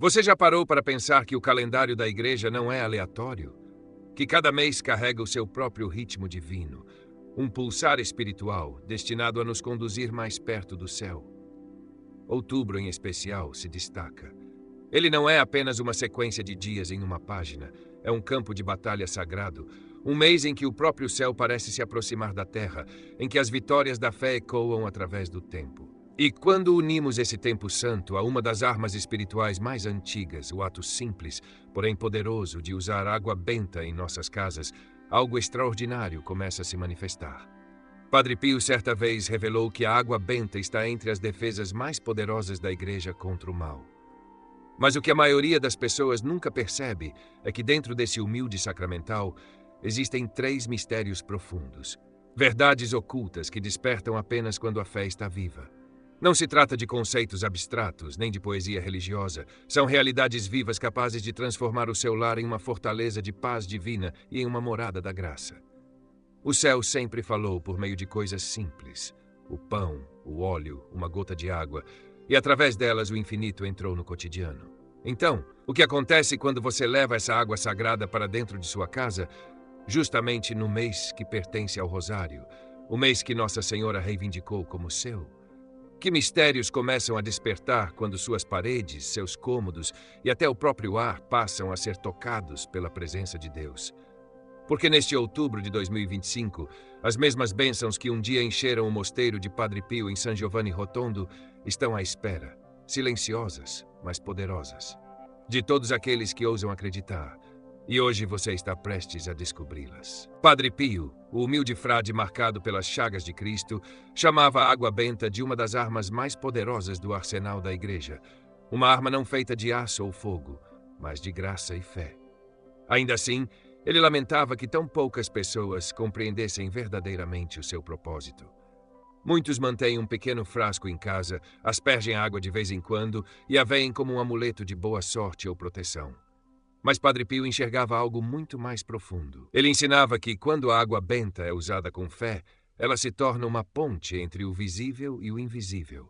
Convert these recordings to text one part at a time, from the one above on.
Você já parou para pensar que o calendário da igreja não é aleatório? Que cada mês carrega o seu próprio ritmo divino, um pulsar espiritual destinado a nos conduzir mais perto do céu. Outubro, em especial, se destaca. Ele não é apenas uma sequência de dias em uma página, é um campo de batalha sagrado, um mês em que o próprio céu parece se aproximar da terra, em que as vitórias da fé ecoam através do tempo. E quando unimos esse tempo santo a uma das armas espirituais mais antigas, o ato simples, porém poderoso, de usar água benta em nossas casas, algo extraordinário começa a se manifestar. Padre Pio certa vez revelou que a água benta está entre as defesas mais poderosas da igreja contra o mal. Mas o que a maioria das pessoas nunca percebe é que dentro desse humilde sacramental existem 3 mistérios profundos, verdades ocultas que despertam apenas quando a fé está viva. Não se trata de conceitos abstratos, nem de poesia religiosa. São realidades vivas capazes de transformar o seu lar em uma fortaleza de paz divina e em uma morada da graça. O céu sempre falou por meio de coisas simples: o pão, o óleo, uma gota de água, e através delas o infinito entrou no cotidiano. Então, o que acontece quando você leva essa água sagrada para dentro de sua casa, justamente no mês que pertence ao Rosário, o mês que Nossa Senhora reivindicou como seu? Que mistérios começam a despertar quando suas paredes, seus cômodos e até o próprio ar passam a ser tocados pela presença de Deus? Porque neste outubro de 2025, as mesmas bênçãos que um dia encheram o mosteiro de Padre Pio em San Giovanni Rotondo estão à espera, silenciosas, mas poderosas, de todos aqueles que ousam acreditar. E hoje você está prestes a descobri-las. Padre Pio, o humilde frade marcado pelas chagas de Cristo, chamava a água benta de uma das armas mais poderosas do arsenal da igreja. Uma arma não feita de aço ou fogo, mas de graça e fé. Ainda assim, ele lamentava que tão poucas pessoas compreendessem verdadeiramente o seu propósito. Muitos mantêm um pequeno frasco em casa, aspergem água de vez em quando e a veem como um amuleto de boa sorte ou proteção. Mas Padre Pio enxergava algo muito mais profundo. Ele ensinava que, quando a água benta é usada com fé, ela se torna uma ponte entre o visível e o invisível.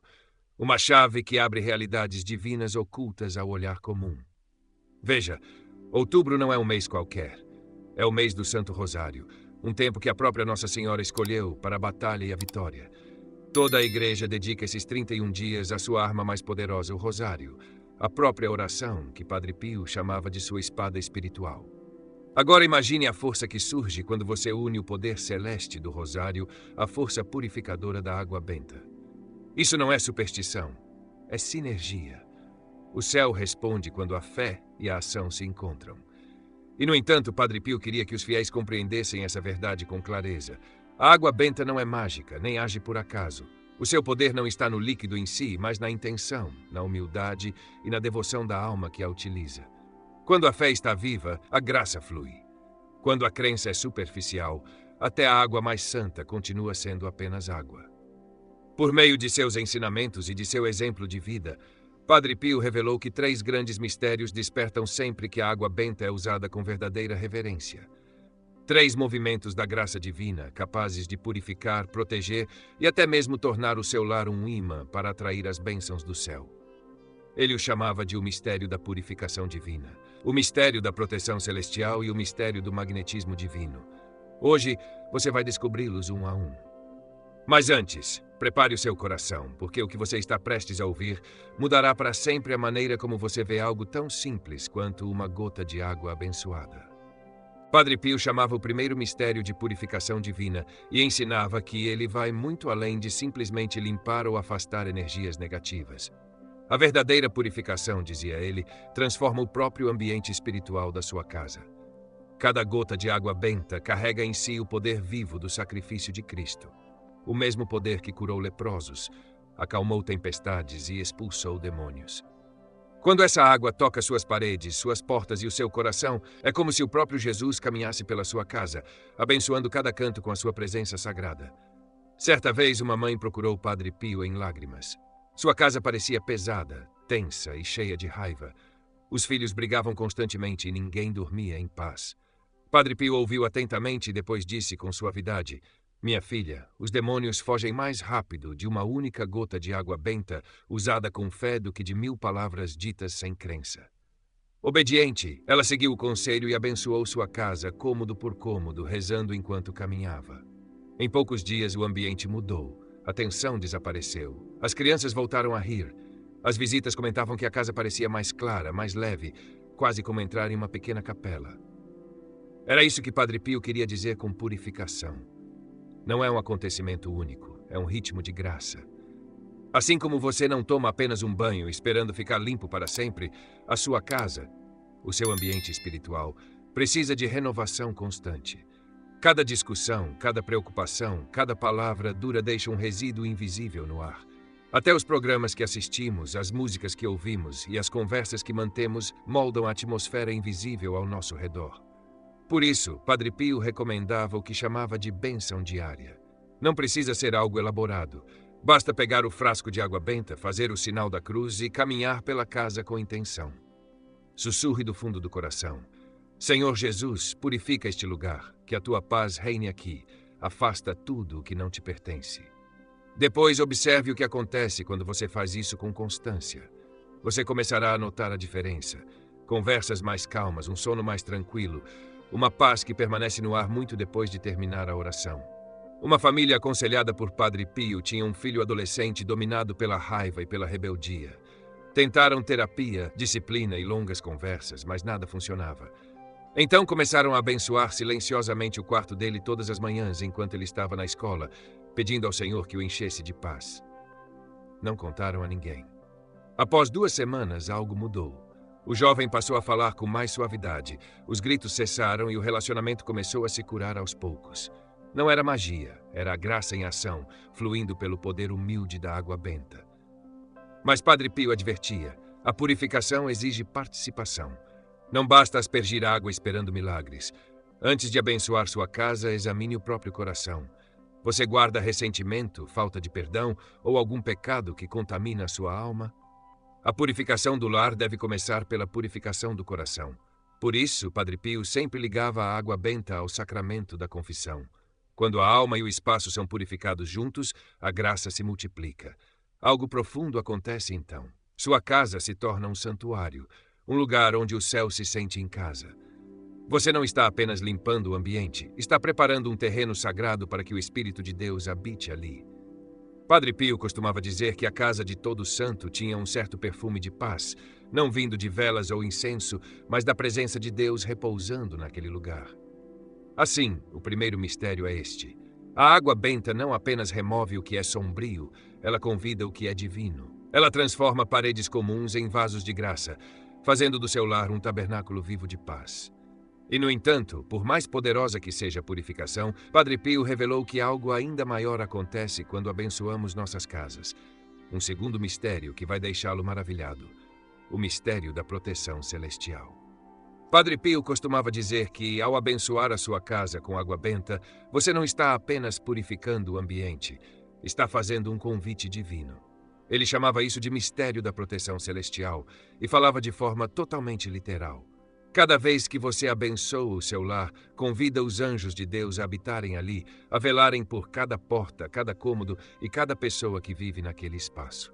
Uma chave que abre realidades divinas ocultas ao olhar comum. Veja, outubro não é um mês qualquer. É o mês do Santo Rosário, um tempo que a própria Nossa Senhora escolheu para a batalha e a vitória. Toda a igreja dedica esses 31 dias à sua arma mais poderosa, o Rosário, a própria oração que Padre Pio chamava de sua espada espiritual. Agora imagine a força que surge quando você une o poder celeste do Rosário à força purificadora da água benta. Isso não é superstição, é sinergia. O céu responde quando a fé e a ação se encontram. E, no entanto, Padre Pio queria que os fiéis compreendessem essa verdade com clareza. A água benta não é mágica, nem age por acaso. O seu poder não está no líquido em si, mas na intenção, na humildade e na devoção da alma que a utiliza. Quando a fé está viva, a graça flui. Quando a crença é superficial, até a água mais santa continua sendo apenas água. Por meio de seus ensinamentos e de seu exemplo de vida, Padre Pio revelou que 3 grandes mistérios despertam sempre que a água benta é usada com verdadeira reverência. 3 movimentos da graça divina, capazes de purificar, proteger e até mesmo tornar o seu lar um imã para atrair as bênçãos do céu. Ele o chamava de o mistério da purificação divina, o mistério da proteção celestial e o mistério do magnetismo divino. Hoje, você vai descobri-los um a um. Mas antes, prepare o seu coração, porque o que você está prestes a ouvir mudará para sempre a maneira como você vê algo tão simples quanto uma gota de água abençoada. Padre Pio chamava o primeiro mistério de purificação divina e ensinava que ele vai muito além de simplesmente limpar ou afastar energias negativas. A verdadeira purificação, dizia ele, transforma o próprio ambiente espiritual da sua casa. Cada gota de água benta carrega em si o poder vivo do sacrifício de Cristo. O mesmo poder que curou leprosos, acalmou tempestades e expulsou demônios. Quando essa água toca suas paredes, suas portas e o seu coração, é como se o próprio Jesus caminhasse pela sua casa, abençoando cada canto com a sua presença sagrada. Certa vez, uma mãe procurou o Padre Pio em lágrimas. Sua casa parecia pesada, tensa e cheia de raiva. Os filhos brigavam constantemente e ninguém dormia em paz. Padre Pio ouviu atentamente e depois disse com suavidade: Minha filha, os demônios fogem mais rápido de uma única gota de água benta usada com fé do que de 1000 palavras ditas sem crença. Obediente, ela seguiu o conselho e abençoou sua casa cômodo por cômodo, rezando enquanto caminhava. Em poucos dias o ambiente mudou. A tensão desapareceu. As crianças voltaram a rir. As visitas comentavam que a casa parecia mais clara, mais leve, quase como entrar em uma pequena capela. Era isso que Padre Pio queria dizer com purificação. Não é um acontecimento único, é um ritmo de graça. Assim como você não toma apenas um banho esperando ficar limpo para sempre, a sua casa, o seu ambiente espiritual, precisa de renovação constante. Cada discussão, cada preocupação, cada palavra dura deixa um resíduo invisível no ar. Até os programas que assistimos, as músicas que ouvimos e as conversas que mantemos moldam a atmosfera invisível ao nosso redor. Por isso, Padre Pio recomendava o que chamava de bênção diária. Não precisa ser algo elaborado. Basta pegar o frasco de água benta, fazer o sinal da cruz e caminhar pela casa com intenção. Sussurre do fundo do coração: Senhor Jesus, purifica este lugar, que a tua paz reine aqui. Afasta tudo o que não te pertence. Depois observe o que acontece quando você faz isso com constância. Você começará a notar a diferença. Conversas mais calmas, um sono mais tranquilo, uma paz que permanece no ar muito depois de terminar a oração. Uma família aconselhada por Padre Pio tinha um filho adolescente dominado pela raiva e pela rebeldia. Tentaram terapia, disciplina e longas conversas, mas nada funcionava. Então começaram a abençoar silenciosamente o quarto dele todas as manhãs enquanto ele estava na escola, pedindo ao Senhor que o enchesse de paz. Não contaram a ninguém. Após 2 semanas, algo mudou. O jovem passou a falar com mais suavidade, os gritos cessaram e o relacionamento começou a se curar aos poucos. Não era magia, era a graça em ação, fluindo pelo poder humilde da água benta. Mas Padre Pio advertia: a purificação exige participação. Não basta aspergir água esperando milagres. Antes de abençoar sua casa, examine o próprio coração. Você guarda ressentimento, falta de perdão ou algum pecado que contamina a sua alma? A purificação do lar deve começar pela purificação do coração. Por isso, Padre Pio sempre ligava a água benta ao sacramento da confissão. Quando a alma e o espaço são purificados juntos, a graça se multiplica. Algo profundo acontece então. Sua casa se torna um santuário, um lugar onde o céu se sente em casa. Você não está apenas limpando o ambiente, está preparando um terreno sagrado para que o Espírito de Deus habite ali. Padre Pio costumava dizer que a casa de todo santo tinha um certo perfume de paz, não vindo de velas ou incenso, mas da presença de Deus repousando naquele lugar. Assim, o primeiro mistério é este. A água benta não apenas remove o que é sombrio, ela convida o que é divino. Ela transforma paredes comuns em vasos de graça, fazendo do seu lar um tabernáculo vivo de paz. E, no entanto, por mais poderosa que seja a purificação, Padre Pio revelou que algo ainda maior acontece quando abençoamos nossas casas. Um segundo mistério que vai deixá-lo maravilhado: o mistério da proteção celestial. Padre Pio costumava dizer que, ao abençoar a sua casa com água benta, você não está apenas purificando o ambiente, está fazendo um convite divino. Ele chamava isso de mistério da proteção celestial e falava de forma totalmente literal. Cada vez que você abençoa o seu lar, convida os anjos de Deus a habitarem ali, a velarem por cada porta, cada cômodo e cada pessoa que vive naquele espaço.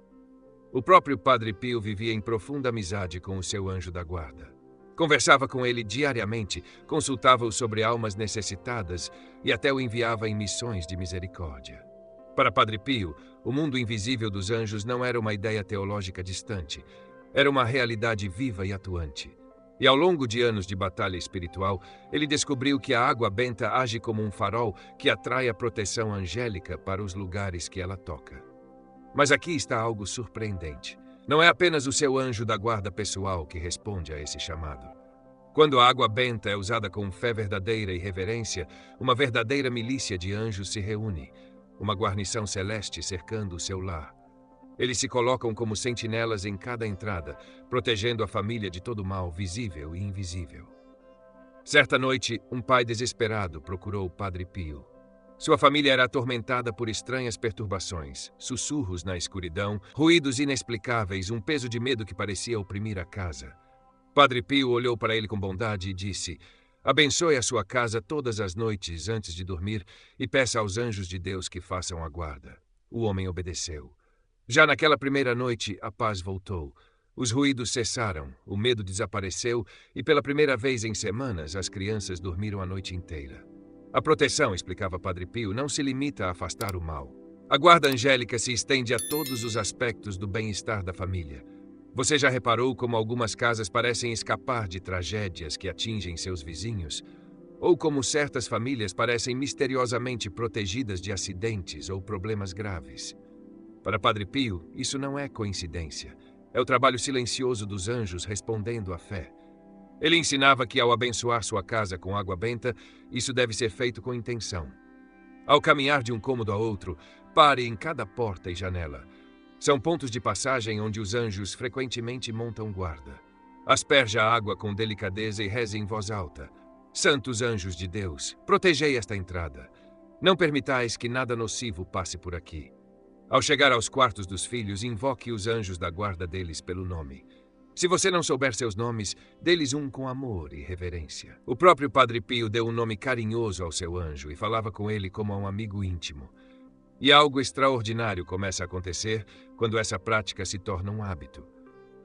O próprio Padre Pio vivia em profunda amizade com o seu anjo da guarda. Conversava com ele diariamente, consultava-o sobre almas necessitadas e até o enviava em missões de misericórdia. Para Padre Pio, o mundo invisível dos anjos não era uma ideia teológica distante, era uma realidade viva e atuante. E ao longo de anos de batalha espiritual, ele descobriu que a água benta age como um farol que atrai a proteção angélica para os lugares que ela toca. Mas aqui está algo surpreendente. Não é apenas o seu anjo da guarda pessoal que responde a esse chamado. Quando a água benta é usada com fé verdadeira e reverência, uma verdadeira milícia de anjos se reúne, uma guarnição celeste cercando o seu lar. Eles se colocam como sentinelas em cada entrada, protegendo a família de todo mal, visível e invisível. Certa noite, um pai desesperado procurou o Padre Pio. Sua família era atormentada por estranhas perturbações, sussurros na escuridão, ruídos inexplicáveis, um peso de medo que parecia oprimir a casa. Padre Pio olhou para ele com bondade e disse: Abençoe a sua casa todas as noites antes de dormir e peça aos anjos de Deus que façam a guarda. O homem obedeceu. Já naquela primeira noite, a paz voltou. Os ruídos cessaram, o medo desapareceu e, pela primeira vez em semanas, as crianças dormiram a noite inteira. A proteção, explicava Padre Pio, não se limita a afastar o mal. A guarda angélica se estende a todos os aspectos do bem-estar da família. Você já reparou como algumas casas parecem escapar de tragédias que atingem seus vizinhos? Ou como certas famílias parecem misteriosamente protegidas de acidentes ou problemas graves? Para Padre Pio, isso não é coincidência. É o trabalho silencioso dos anjos respondendo à fé. Ele ensinava que, ao abençoar sua casa com água benta, isso deve ser feito com intenção. Ao caminhar de um cômodo a outro, pare em cada porta e janela. São pontos de passagem onde os anjos frequentemente montam guarda. Asperja a água com delicadeza e reze em voz alta. Santos anjos de Deus, protegei esta entrada. Não permitais que nada nocivo passe por aqui. Ao chegar aos quartos dos filhos, invoque os anjos da guarda deles pelo nome. Se você não souber seus nomes, dê-lhes um com amor e reverência. O próprio Padre Pio deu um nome carinhoso ao seu anjo e falava com ele como a um amigo íntimo. E algo extraordinário começa a acontecer quando essa prática se torna um hábito.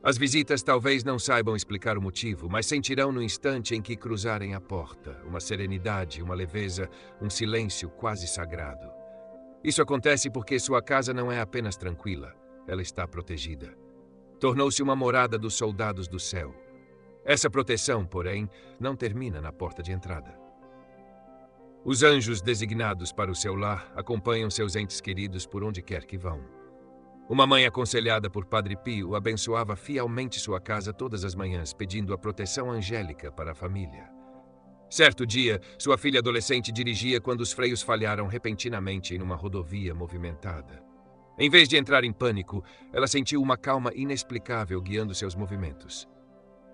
As visitas talvez não saibam explicar o motivo, mas sentirão no instante em que cruzarem a porta uma serenidade, uma leveza, um silêncio quase sagrado. Isso acontece porque sua casa não é apenas tranquila, ela está protegida. Tornou-se uma morada dos soldados do céu. Essa proteção, porém, não termina na porta de entrada. Os anjos designados para o seu lar acompanham seus entes queridos por onde quer que vão. Uma mãe aconselhada por Padre Pio abençoava fielmente sua casa todas as manhãs, pedindo a proteção angélica para a família. Certo dia, sua filha adolescente dirigia quando os freios falharam repentinamente em uma rodovia movimentada. Em vez de entrar em pânico, ela sentiu uma calma inexplicável guiando seus movimentos.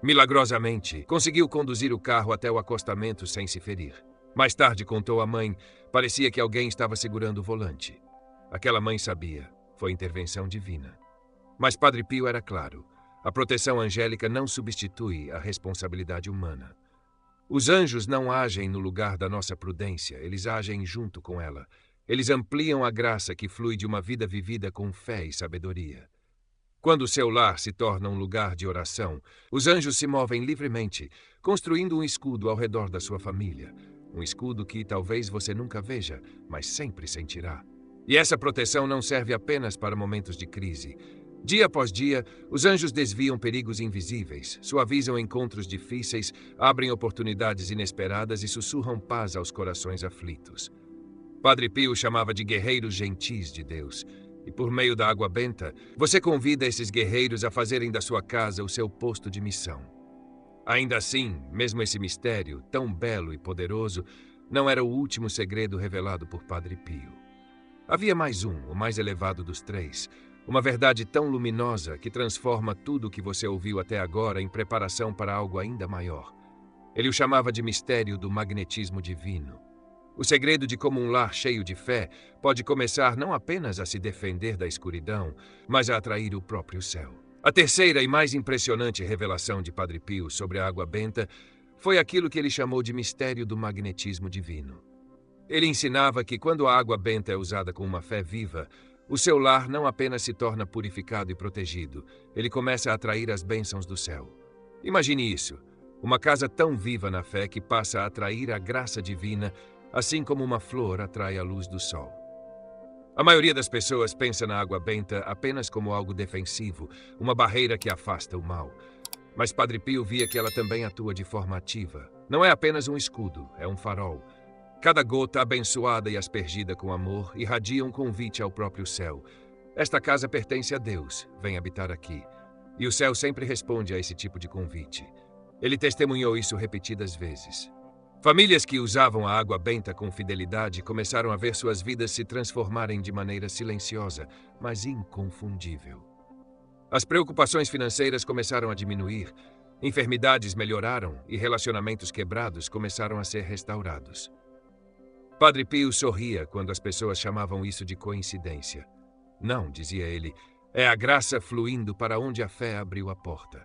Milagrosamente, conseguiu conduzir o carro até o acostamento sem se ferir. Mais tarde, contou à mãe, parecia que alguém estava segurando o volante. Aquela mãe sabia, foi intervenção divina. Mas Padre Pio era claro, a proteção angélica não substitui a responsabilidade humana. Os anjos não agem no lugar da nossa prudência, eles agem junto com ela. Eles ampliam a graça que flui de uma vida vivida com fé e sabedoria. Quando o seu lar se torna um lugar de oração, os anjos se movem livremente, construindo um escudo ao redor da sua família. Um escudo que talvez você nunca veja, mas sempre sentirá. E essa proteção não serve apenas para momentos de crise. Dia após dia, os anjos desviam perigos invisíveis, suavizam encontros difíceis, abrem oportunidades inesperadas e sussurram paz aos corações aflitos. Padre Pio chamava de guerreiros gentis de Deus. E por meio da água benta, você convida esses guerreiros a fazerem da sua casa o seu posto de missão. Ainda assim, mesmo esse mistério, tão belo e poderoso, não era o último segredo revelado por Padre Pio. Havia mais um, o mais elevado dos três, uma verdade tão luminosa que transforma tudo o que você ouviu até agora em preparação para algo ainda maior. Ele o chamava de mistério do magnetismo divino. O segredo de como um lar cheio de fé pode começar não apenas a se defender da escuridão, mas a atrair o próprio céu. A terceira e mais impressionante revelação de Padre Pio sobre a água benta foi aquilo que ele chamou de mistério do magnetismo divino. Ele ensinava que quando a água benta é usada com uma fé viva, o seu lar não apenas se torna purificado e protegido, ele começa a atrair as bênçãos do céu. Imagine isso, uma casa tão viva na fé que passa a atrair a graça divina, assim como uma flor atrai a luz do sol. A maioria das pessoas pensa na água benta apenas como algo defensivo, uma barreira que afasta o mal. Mas Padre Pio via que ela também atua de forma ativa. Não é apenas um escudo, é um farol. Cada gota abençoada e aspergida com amor irradia um convite ao próprio céu. Esta casa pertence a Deus, vem habitar aqui. E o céu sempre responde a esse tipo de convite. Ele testemunhou isso repetidas vezes. Famílias que usavam a água benta com fidelidade começaram a ver suas vidas se transformarem de maneira silenciosa, mas inconfundível. As preocupações financeiras começaram a diminuir, enfermidades melhoraram e relacionamentos quebrados começaram a ser restaurados. Padre Pio sorria quando as pessoas chamavam isso de coincidência. Não, dizia ele, é a graça fluindo para onde a fé abriu a porta.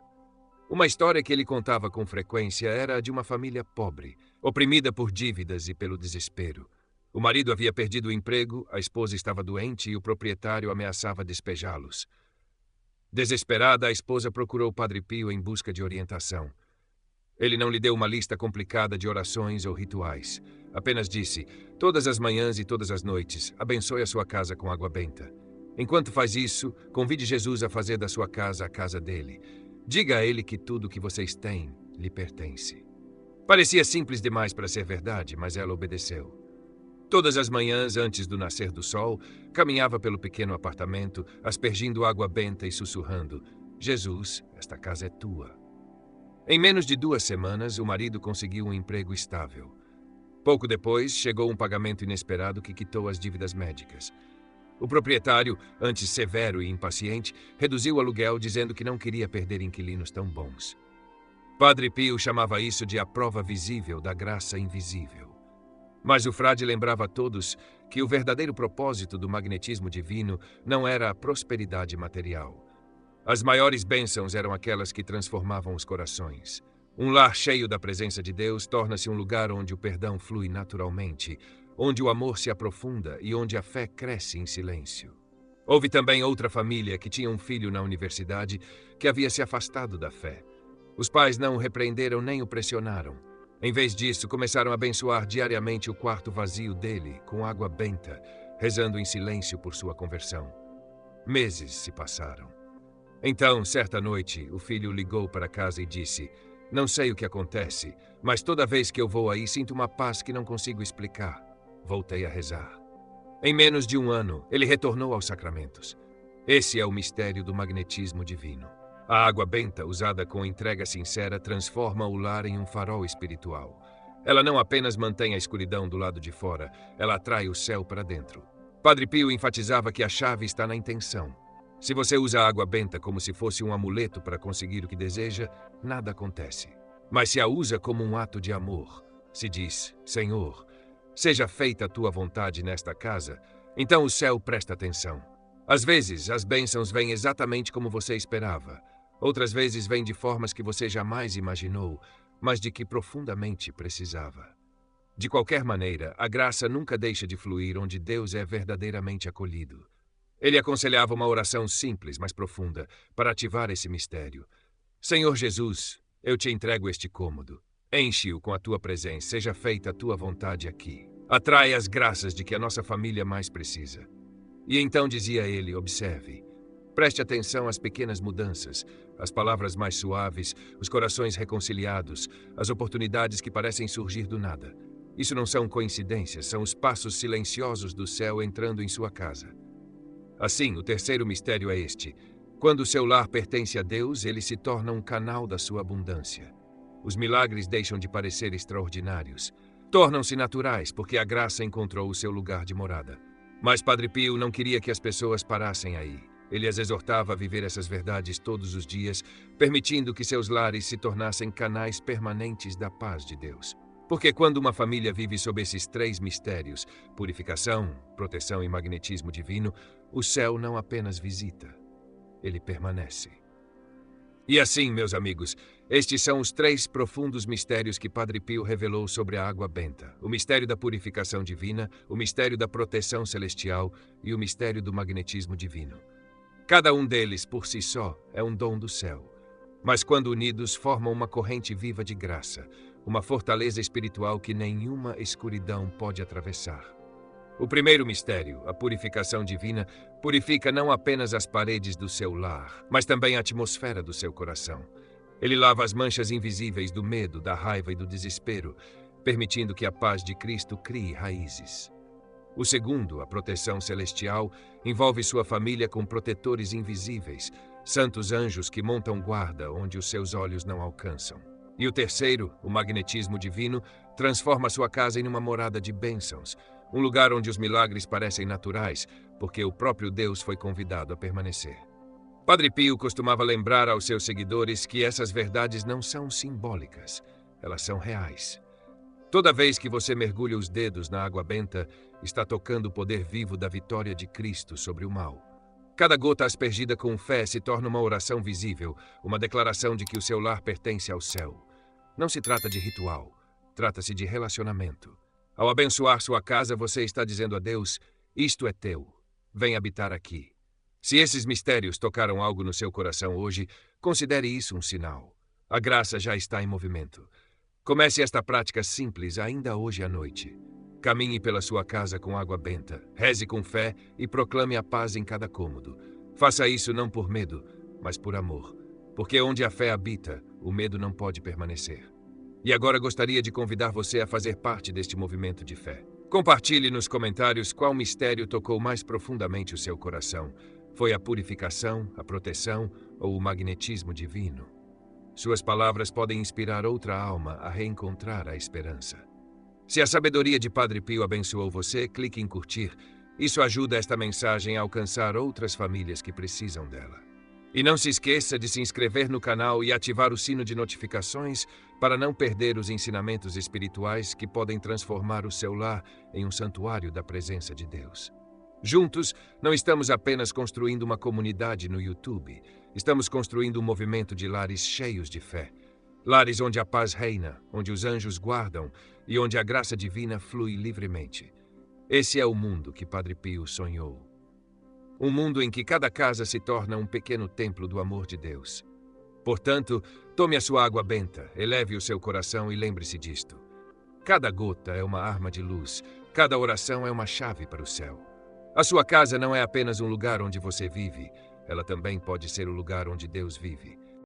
Uma história que ele contava com frequência era a de uma família pobre. oprimida por dívidas e pelo desespero. O marido havia perdido o emprego, a esposa estava doente e o proprietário ameaçava despejá-los. Desesperada, a esposa procurou o Padre Pio em busca de orientação. Ele não lhe deu uma lista complicada de orações ou rituais. Apenas disse: todas as manhãs e todas as noites, abençoe a sua casa com água benta. Enquanto faz isso, convide Jesus a fazer da sua casa a casa dele. Diga a ele que tudo o que vocês têm lhe pertence. Parecia simples demais para ser verdade, mas ela obedeceu. Todas as manhãs, antes do nascer do sol, caminhava pelo pequeno apartamento, aspergindo água benta e sussurrando: Jesus, esta casa é tua. Em menos de 2 semanas, o marido conseguiu um emprego estável. Pouco depois, chegou um pagamento inesperado que quitou as dívidas médicas. O proprietário, antes severo e impaciente, reduziu o aluguel dizendo que não queria perder inquilinos tão bons. Padre Pio chamava isso de a prova visível da graça invisível. Mas o frade lembrava a todos que o verdadeiro propósito do magnetismo divino não era a prosperidade material. As maiores bênçãos eram aquelas que transformavam os corações. Um lar cheio da presença de Deus torna-se um lugar onde o perdão flui naturalmente, onde o amor se aprofunda e onde a fé cresce em silêncio. Houve também outra família que tinha um filho na universidade que havia se afastado da fé. Os pais não o repreenderam nem o pressionaram. Em vez disso, começaram a abençoar diariamente o quarto vazio dele com água benta, rezando em silêncio por sua conversão. Meses se passaram. Então, certa noite, o filho ligou para casa e disse: não sei o que acontece, mas toda vez que eu vou aí sinto uma paz que não consigo explicar. Voltei a rezar. Em menos de 1 ano, ele retornou aos sacramentos. Esse é o mistério do magnetismo divino. A água benta, usada com entrega sincera, transforma o lar em um farol espiritual. Ela não apenas mantém a escuridão do lado de fora, ela atrai o céu para dentro. Padre Pio enfatizava que a chave está na intenção. Se você usa a água benta como se fosse um amuleto para conseguir o que deseja, nada acontece. Mas se a usa como um ato de amor, se diz: Senhor, seja feita a tua vontade nesta casa, então o céu presta atenção. Às vezes, as bênçãos vêm exatamente como você esperava. Outras vezes vêm de formas que você jamais imaginou, mas de que profundamente precisava. De qualquer maneira, a graça nunca deixa de fluir onde Deus é verdadeiramente acolhido. Ele aconselhava uma oração simples, mas profunda, para ativar esse mistério. Senhor Jesus, eu te entrego este cômodo. Enche-o com a tua presença, seja feita a tua vontade aqui. Atrai as graças de que a nossa família mais precisa. E então dizia ele: observe. Preste atenção às pequenas mudanças, as palavras mais suaves, os corações reconciliados, as oportunidades que parecem surgir do nada. Isso não são coincidências, são os passos silenciosos do céu entrando em sua casa. Assim, o terceiro mistério é este. Quando o seu lar pertence a Deus, ele se torna um canal da sua abundância. Os milagres deixam de parecer extraordinários. Tornam-se naturais, porque a graça encontrou o seu lugar de morada. Mas Padre Pio não queria que as pessoas parassem aí. Ele as exortava a viver essas verdades todos os dias, permitindo que seus lares se tornassem canais permanentes da paz de Deus. Porque quando uma família vive sob esses 3 mistérios, purificação, proteção e magnetismo divino, o céu não apenas visita, ele permanece. E assim, meus amigos, estes são os 3 profundos mistérios que Padre Pio revelou sobre a água benta: o mistério da purificação divina, o mistério da proteção celestial e o mistério do magnetismo divino. Cada um deles, por si só, é um dom do céu. Mas quando unidos, formam uma corrente viva de graça, uma fortaleza espiritual que nenhuma escuridão pode atravessar. O primeiro mistério, a purificação divina, purifica não apenas as paredes do seu lar, mas também a atmosfera do seu coração. Ele lava as manchas invisíveis do medo, da raiva e do desespero, permitindo que a paz de Cristo crie raízes. O segundo, a proteção celestial, envolve sua família com protetores invisíveis, santos anjos que montam guarda onde os seus olhos não alcançam. E o terceiro, o magnetismo divino, transforma sua casa em uma morada de bênçãos, um lugar onde os milagres parecem naturais, porque o próprio Deus foi convidado a permanecer. Padre Pio costumava lembrar aos seus seguidores que essas verdades não são simbólicas, elas são reais. Toda vez que você mergulha os dedos na água benta, está tocando o poder vivo da vitória de Cristo sobre o mal. Cada gota aspergida com fé se torna uma oração visível, uma declaração de que o seu lar pertence ao céu. Não se trata de ritual. Trata-se de relacionamento. Ao abençoar sua casa, você está dizendo a Deus: isto é teu. Vem habitar aqui. Se esses mistérios tocaram algo no seu coração hoje, considere isso um sinal. A graça já está em movimento. Comece esta prática simples ainda hoje à noite. Caminhe pela sua casa com água benta, reze com fé e proclame a paz em cada cômodo. Faça isso não por medo, mas por amor. Porque onde a fé habita, o medo não pode permanecer. E agora gostaria de convidar você a fazer parte deste movimento de fé. Compartilhe nos comentários qual mistério tocou mais profundamente o seu coração. Foi a purificação, a proteção ou o magnetismo divino? Suas palavras podem inspirar outra alma a reencontrar a esperança. Se a sabedoria de Padre Pio abençoou você, clique em curtir. Isso ajuda esta mensagem a alcançar outras famílias que precisam dela. E não se esqueça de se inscrever no canal e ativar o sino de notificações para não perder os ensinamentos espirituais que podem transformar o seu lar em um santuário da presença de Deus. Juntos, não estamos apenas construindo uma comunidade no YouTube, estamos construindo um movimento de lares cheios de fé. Lares onde a paz reina, onde os anjos guardam e onde a graça divina flui livremente. Esse é o mundo que Padre Pio sonhou. Um mundo em que cada casa se torna um pequeno templo do amor de Deus. Portanto, tome a sua água benta, eleve o seu coração e lembre-se disto. Cada gota é uma arma de luz, cada oração é uma chave para o céu. A sua casa não é apenas um lugar onde você vive, ela também pode ser o lugar onde Deus vive.